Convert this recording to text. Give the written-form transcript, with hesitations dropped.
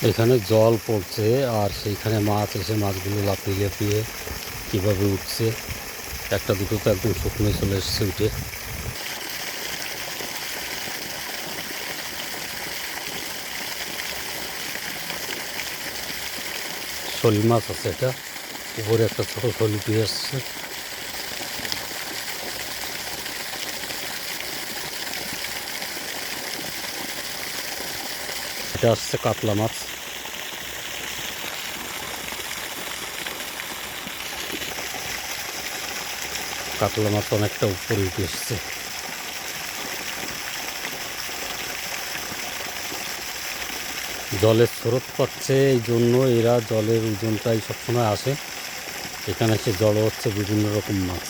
এখানে জল পড়ছে আর সেইখানে মাছ এসে মাছগুলো লাফিয়ে লাফিয়ে কীভাবে উঠছে। একটা দুটো তো একদম শুকনো চলে এসছে উঠে। শোল মাছ আছে, এটা উপরে একটা ছোট শোল উঠে আসছে। এটা আসছে কাতলা মাছ। কাতলা মাছ অনেকটা উপরে উঠে এসছে। জলের স্রোত পাচ্ছে, এই জন্য এরা জলের ওজনটাই সবসময় আসে। এখানে এসে জড়ো হচ্ছে বিভিন্ন রকম মাছ।